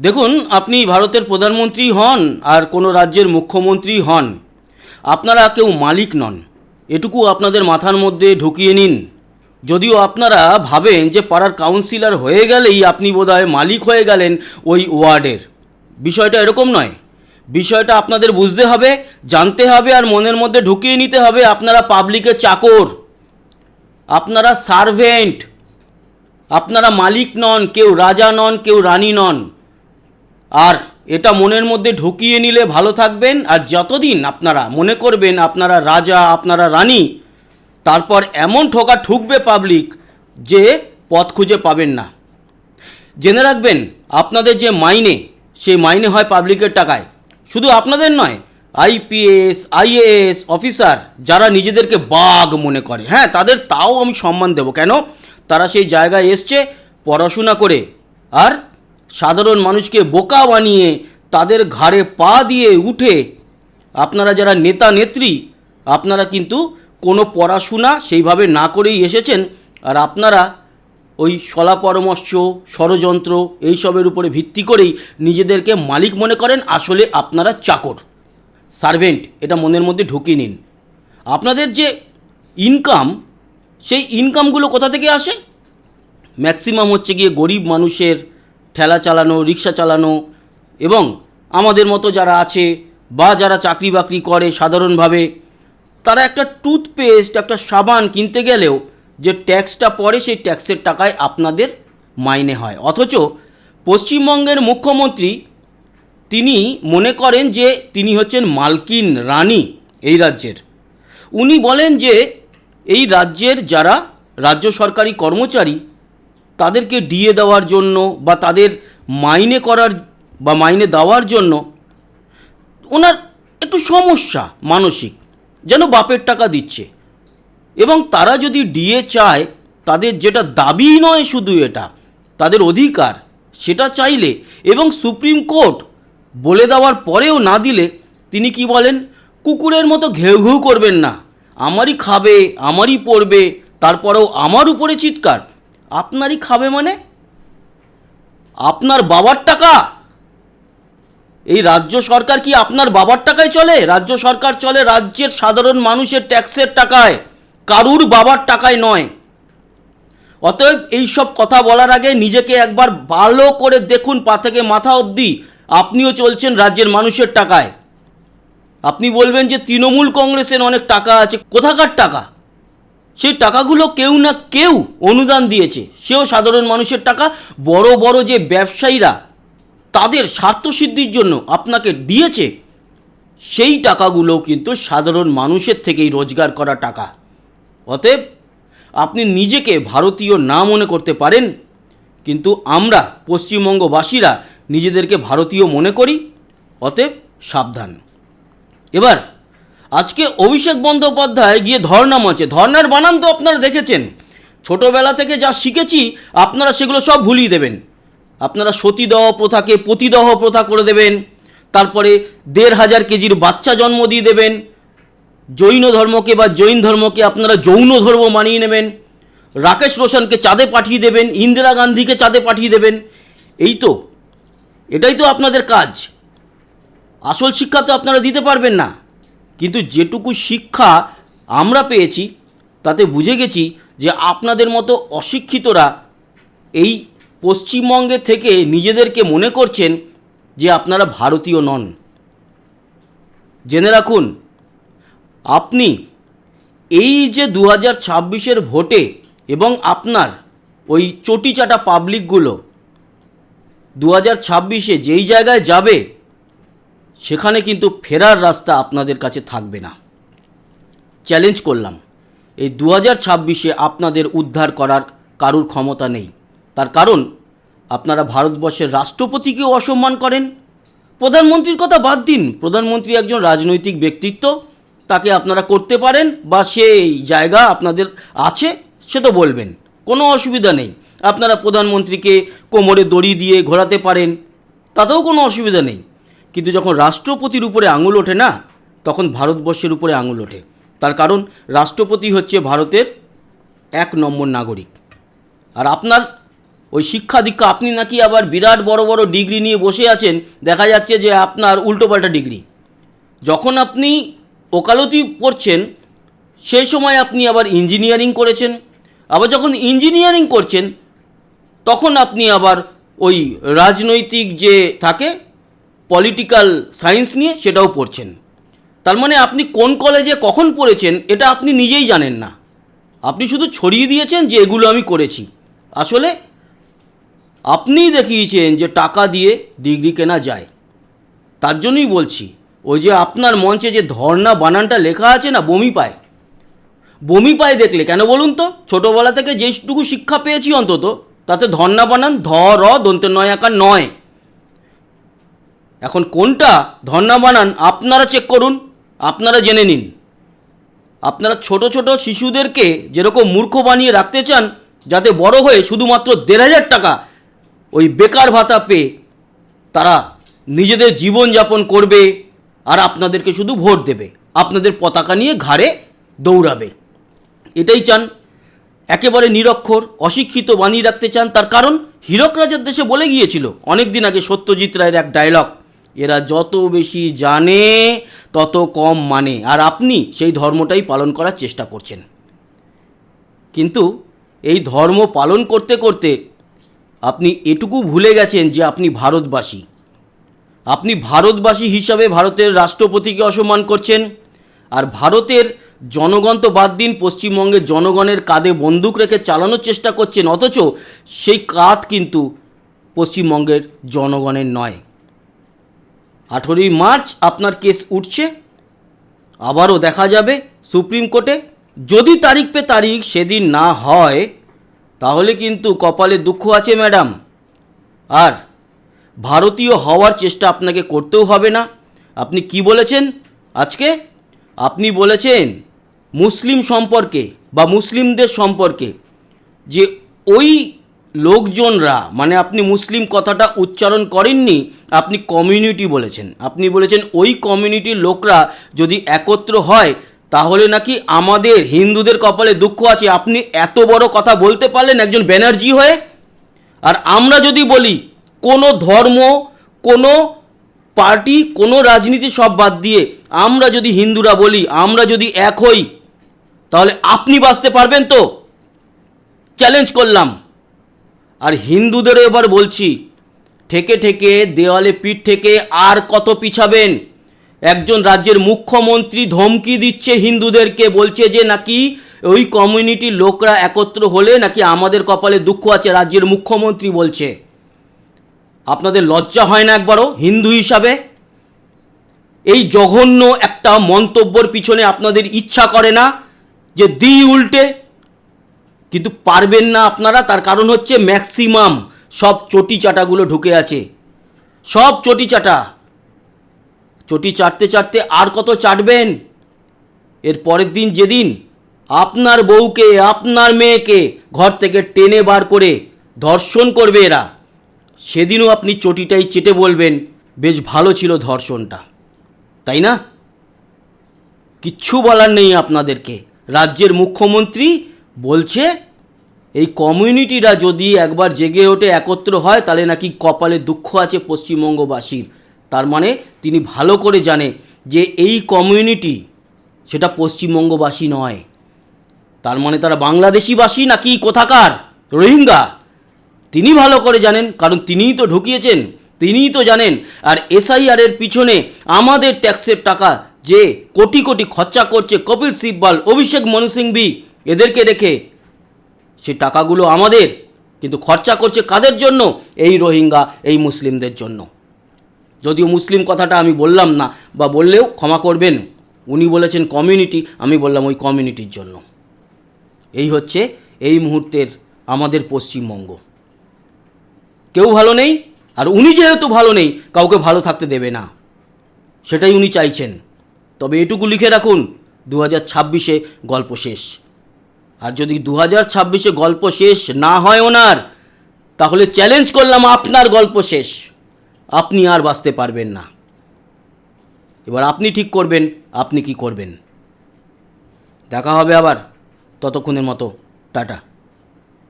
দেখুন, আপনি ভারতের প্রধানমন্ত্রী হন আর কোনো রাজ্যের মুখ্যমন্ত্রী হন, আপনারা কেউ মালিক নন। এটুকু আপনাদের মাথার মধ্যে ঢুকিয়ে নিন। যদিও আপনারা ভাবেন যে পাড়ার কাউন্সিলর হয়ে গেলেই আপনি বোধহয় মালিক হয়ে গেলেন ওই ওয়ার্ডের। বিষয়টা এরকম নয়। বিষয়টা আপনাদের বুঝতে হবে, জানতে হবে আর মনের মধ্যে ঢুকিয়ে নিতে হবে আপনারা পাবলিকের চাকর, আপনারা সার্ভেন্ট, আপনারা মালিক নন, কেউ রাজা নন, কেউ রানী নন। আর এটা মনের মধ্যে ঢুকিয়ে নিলে ভালো থাকবেন। আর যতদিন আপনারা মনে করবেন আপনারা রাজা, আপনারা রানী, তারপর এমন ঠোকা ঠুকবে পাবলিক যে পথ খুঁজে পাবেন না। জেনে রাখবেন, আপনাদের যে মাইনে, সেই মাইনে হয় পাবলিকের টাকায়। শুধু আপনাদের নয়, আইপিএস আইএএস অফিসার যারা নিজেদেরকে বাঘ মনে করে, হ্যাঁ, তাদের তাও আমি সম্মান দেব। কেন? তারা সেই জায়গায় এসছে পড়াশোনা করে, আর সাধারণ মানুষকে বোকা বানিয়ে তাদের ঘাড়ে পা দিয়ে উঠে আপনারা যারা নেতা নেত্রী, আপনারা কিন্তু কোনো পড়াশোনা সেইভাবে না করেই এসেছেন। আর আপনারা ওই শলা পরামর্শ, ষড়যন্ত্র এইসবের উপরে ভিত্তি করেই নিজেদেরকে মালিক মনে করেন। আসলে আপনারা চাকর, সার্ভেন্ট। এটা মনের মধ্যে ঢুকিয়ে নিন। আপনাদের যে ইনকাম, সেই ইনকামগুলো কোথা থেকে আসে? ম্যাক্সিমাম হচ্ছে গিয়ে গরিব মানুষের ঠেলা চালানো, রিক্সা চালানো, এবং আমাদের মতো যারা আছে বা যারা চাকরি বাকরি করে সাধারণভাবে, তারা একটা টুথপেস্ট, একটা সাবান কিনতে গেলেও যে ট্যাক্সটা পড়ে, সেই ট্যাক্সের টাকায় আপনাদের মাইনে হয়। অথচ পশ্চিমবঙ্গের মুখ্যমন্ত্রী তিনি মনে করেন যে তিনি হচ্ছেন মালকিন রানী এই রাজ্যের। উনি বলেন যে এই রাজ্যের যারা রাজ্য সরকারি কর্মচারী, তাদেরকে ডিএ দেওয়ার জন্য বা তাদের মাইনে করার বা মাইনে দেওয়ার জন্য ওনার একটু সমস্যা মানসিক, যেন বাপের টাকা দিচ্ছে। এবং তারা যদি ডিএ চায়, তাদের যেটা দাবি নয় শুধু এটা, তাদের অধিকার, সেটা চাইলে এবং সুপ্রিম কোর্ট বলে দেওয়ার পরেও না দিলে তিনি কি বলেন? কুকুরের মতো ঘেউ ঘেউ করবেন না, আমারই খাবে, আমারই পড়বে, তারপরেও আমার উপরে চিৎকার। আপনারই খাবে মানে আপনার বাবার টাকা? এই রাজ্য সরকার কি আপনার বাবার টাকায় চলে? রাজ্য সরকার চলে রাজ্যের সাধারণ মানুষের ট্যাক্সের টাকায়, কারুর বাবার টাকায় নয়। অতএব এইসব কথা বলার আগে নিজেকে একবার ভালো করে দেখুন, পা থেকে মাথা অবধি আপনিও চলছেন রাজ্যের মানুষের টাকায়। আপনি বলবেন যে তৃণমূল কংগ্রেসের অনেক টাকা আছে। কোথাকার টাকা? সেই টাকাগুলো কেউ না কেউ অনুদান দিয়েছে, সেও সাধারণ মানুষের টাকা। বড় বড় যে ব্যবসায়ীরা তাদের স্বার্থসিদ্ধির জন্য আপনাকে দিয়েছে, সেই টাকাগুলোও কিন্তু সাধারণ মানুষের থেকেই রোজগার করা টাকা। অতএব আপনি নিজেকে ভারতীয় না মনে করতে পারেন, কিন্তু আমরা পশ্চিমবঙ্গবাসীরা নিজেদেরকে ভারতীয় মনে করি। অতএব সাবধান। এবার আজকে অভিষেক বন্দ্যোপাধ্যায় গিয়ে ধর্ণা মঞ্চে, ধর্নার বানান তো আপনারা দেখেছেন। ছোটোবেলা থেকে যা শিখেছি আপনারা সেগুলো সব ভুলিয়ে দেবেন। আপনারা সতীদাহ প্রথাকে পতিদাহ প্রথা করে দেবেন, তারপরে ১৫০০ কেজির বাচ্চা জন্ম দিয়ে দেবেন, জৈন ধর্মকে বা জৈন ধর্মকে আপনারা যৌন ধর্ম মানিয়ে নেবেন, রাকেশ রোশনকে চাঁদে পাঠিয়ে দেবেন, ইন্দিরা গান্ধীকে চাঁদে পাঠিয়ে দেবেন। এটাই তো আপনাদের কাজ। আসল শিক্ষা তো আপনারা দিতে পারবেন না। কিন্তু যেটুকু শিক্ষা আমরা পেয়েছি তাতে বুঝে গেছি যে আপনাদের মতো অশিক্ষিতরা এই পশ্চিমবঙ্গে থেকে নিজেদেরকে মনে করছেন যে আপনারা ভারতীয় নন। জেনে রাখুন, আপনি এই যে 2026-এর ভোটে এবং আপনার ওই চটিচাটা পাবলিকগুলো 2026-এ যেই জায়গায় যাবে, সেখানে কিন্তু ফেরার রাস্তা আপনাদের কাছে থাকবে না। চ্যালেঞ্জ করলাম, এই 2026-এ আপনাদের উদ্ধার করার কারুর ক্ষমতা নেই। তার কারণ আপনারা ভারতবর্ষের রাষ্ট্রপতিকেও অসম্মান করেন। প্রধানমন্ত্রীর কথা বাদ দিন, প্রধানমন্ত্রী একজন রাজনৈতিক ব্যক্তিত্ব, তাকে আপনারা করতে পারেন বা সেই জায়গা আপনাদের আছে, সে তো বলবেন, কোনো অসুবিধা নেই। আপনারা প্রধানমন্ত্রীকে কোমরে দড়ি দিয়ে ঘোরাতে পারেন, তাতেও কোনো অসুবিধা নেই। কিন্তু যখন রাষ্ট্রপতির উপরে আঙুল ওঠে না, তখন ভারতবর্ষের উপরে আঙুল ওঠে। তার কারণ রাষ্ট্রপতি হচ্ছে ভারতের 1 নম্বর নাগরিক। আর আপনার ওই শিক্ষা দীক্ষা, আপনি নাকি আবার বিরাট বড় বড় ডিগ্রি নিয়ে বসে আছেন, দেখা যাচ্ছে যে আপনার উল্টোপাল্টা ডিগ্রি। যখন আপনি ওকালতি পড়ছেন সেই সময় আপনি আবার ইঞ্জিনিয়ারিং করেছেন, আবার যখন ইঞ্জিনিয়ারিং করছেন তখন আপনি আবার ওই রাজনৈতিক যে থাকে পলিটিক্যাল সায়েন্স নিয়ে সেটাও পড়ছেন। তার মানে আপনি কোন কলেজে কখন পড়েছেন এটা আপনি নিজেই জানেন না, আপনি শুধু ছড়িয়ে দিয়েছেন যে এগুলো আমি করেছি। আসলে আপনিই দেখিয়েছেন যে টাকা দিয়ে ডিগ্রি কেনা যায়। তার জন্যই বলছি, ওই যে আপনার মঞ্চে যে ধর্ণা বানানটা লেখা আছে না, বমি পায়। বমি পায় দেখলে, কেন বলুন তো? ছোটোবেলা থেকে যেটুকু শিক্ষা পেয়েছি অন্তত, তাতে ধর্ণা বানান ধ র দন্তের নয় আকার নয়। এখন কোনটা ধর্ণা বানান আপনারা চেক করুন, আপনারা জেনে নিন। আপনারা ছোট ছোট শিশুদেরকে যেরকম মূর্খ বানিয়ে রাখতে চান, যাতে বড় হয়ে শুধুমাত্র ১,৫০০ টাকা ওই বেকার ভাতা পেয়ে তারা নিজেদের জীবনযাপন করবে আর আপনাদেরকে শুধু ভোট দেবে, আপনাদের পতাকা নিয়ে ঘাড়ে দৌড়াবে, এটাই চান। একেবারে নিরক্ষর অশিক্ষিত বানিয়ে রাখতে চান। তার কারণ হীরক রাজার দেশে বলে গিয়েছিল অনেক দিন আগে সত্যজিৎ রায়ের এক ডায়লগ, এরা যত বেশি জানে তত কম মানে। আর আপনি সেই ধর্মটাই পালন করার চেষ্টা করছেন। কিন্তু এই ধর্ম পালন করতে করতে আপনি এটুকু ভুলে গেছেন যে আপনি ভারতবাসী। আপনি ভারতবাসী হিসাবে ভারতের রাষ্ট্রপতিকে অসম্মান করছেন। আর ভারতের জনগণ তো বাদ দিন, পশ্চিমবঙ্গের জনগণের কাঁধে বন্দুক রেখে চালানোর চেষ্টা করছেন, অথচ সেই কাঁধ কিন্তু পশ্চিমবঙ্গের জনগণের নয়। 18ই মার্চ আপনার কেস উঠছে, আবারও দেখা যাবে সুপ্রিম কোর্টে। যদি তারিখ পে তারিখ সেদিন না হয় তাহলে কিন্তু কপালে দুঃখ আছে ম্যাডাম। আর ভারতীয় হওয়ার চেষ্টা আপনাকে করতেও হবে না। আপনি কি বলেছেন আজকে? আপনি বলেছেন মুসলিম সম্পর্কে বা মুসলিমদের সম্পর্কে যে ওই লোকজনরা, মানে আপনি মুসলিম কথাটা উচ্চারণ করেননি, আপনি কমিউনিটি বলেছেন। আপনি বলেছেন ওই কমিউনিটির লোকরা যদি একত্র হয় তাহলে নাকি আমাদের হিন্দুদের কপালে দুঃখ আছে। আপনি এত বড় কথা বলতে পারলেন একজন ব্যানার্জি হয়ে? আর আমরা যদি বলি কোনো ধর্ম, কোনো পার্টি, কোনো রাজনীতি সব বাদ দিয়ে আমরা যদি হিন্দুরা বলি আমরা যদি এক হই, তাহলে আপনি বাঁচতে পারবেন তো? চ্যালেঞ্জ করলাম। আর হিন্দুদেরও এবার বলছি, ঠেকে ঠেকে দেওয়ালে পিঠ থেকে আর কত পিছাবেন? একজন রাজ্যের মুখ্যমন্ত্রী ধমকি দিচ্ছে হিন্দুদেরকে, বলছে যে নাকি ওই কমিউনিটির লোকরা একত্র হলে নাকি আমাদের কপালে দুঃখ আছে। রাজ্যের মুখ্যমন্ত্রী বলছে। আপনাদের লজ্জা হয় না একবারও হিন্দু হিসাবে? এই জঘন্য একটা মন্তব্যর পিছনে আপনাদের ইচ্ছা করে না যে দিই উল্টে? কিন্তু পারবেন না আপনারা। তার কারণ হচ্ছে ম্যাক্সিমাম সব চটি চাটাগুলো ঢুকে আছে, সব চটি চাটা। চটি চাটতে চাটতে আর কত চাটবেন? এর পরের দিন যেদিন আপনার বউকে, আপনার মেয়েকে ঘর থেকে টেনে বার করে ধর্ষণ করবে এরা, সেদিনও আপনি চটিটাই চেটে বলবেন বেশ ভালো ছিল ধর্ষণটা, তাই না? কিচ্ছু বলার নেই আপনাদেরকে। রাজ্যের মুখ্যমন্ত্রী বলছে এই কমিউনিটিরা যদি একবার জেগে ওঠে, একত্র হয়, তাহলে নাকি কপালে দুঃখ আছে পশ্চিমবঙ্গবাসীর। তার মানে তিনি ভালো করে জানে যে এই কমিউনিটি সেটা পশ্চিমবঙ্গবাসী নয়। তার মানে তারা বাংলাদেশিবাসী নাকি কোথাকার রোহিঙ্গা তিনি ভালো করে জানেন, কারণ তিনিই তো ঢুকিয়েছেন, তিনিই তো জানেন। আর এসআইআরের পিছনে আমাদের ট্যাক্সের টাকা যে কোটি কোটি খরচা করছে কপিল সিব্বল, অভিষেক মনু সিংভি, এদেরকে রেখে, সে টাকাগুলো আমাদের, কিন্তু খরচা করছে কাদের জন্য? এই রোহিঙ্গা, এই মুসলিমদের জন্য। যদিও মুসলিম কথাটা আমি বললাম না, বা বললেও ক্ষমা করবেন, উনি বলেছেন কমিউনিটি, আমি বললাম ওই কমিউনিটির জন্য। এই হচ্ছে এই মুহূর্তের আমাদের পশ্চিমবঙ্গ। কেউ ভালো নেই, আর উনি যেহেতু ভালো নেই কাউকে ভালো থাকতে দেবে না, সেটাই উনি চাইছেন। তবে এটুকু লিখে রাখুন, 2026-এ গল্প শেষ। আর যদি 2026-এ গল্প শেষ না হয় ওনার, তাহলে চ্যালেঞ্জ করলাম আপনার গল্প শেষ, আপনি আর বাঁচতে পারবেন না। এবার আপনি ঠিক করবেন আপনি কি করবেন। দেখা হবে আবার, ততক্ষণের মতো টাটা।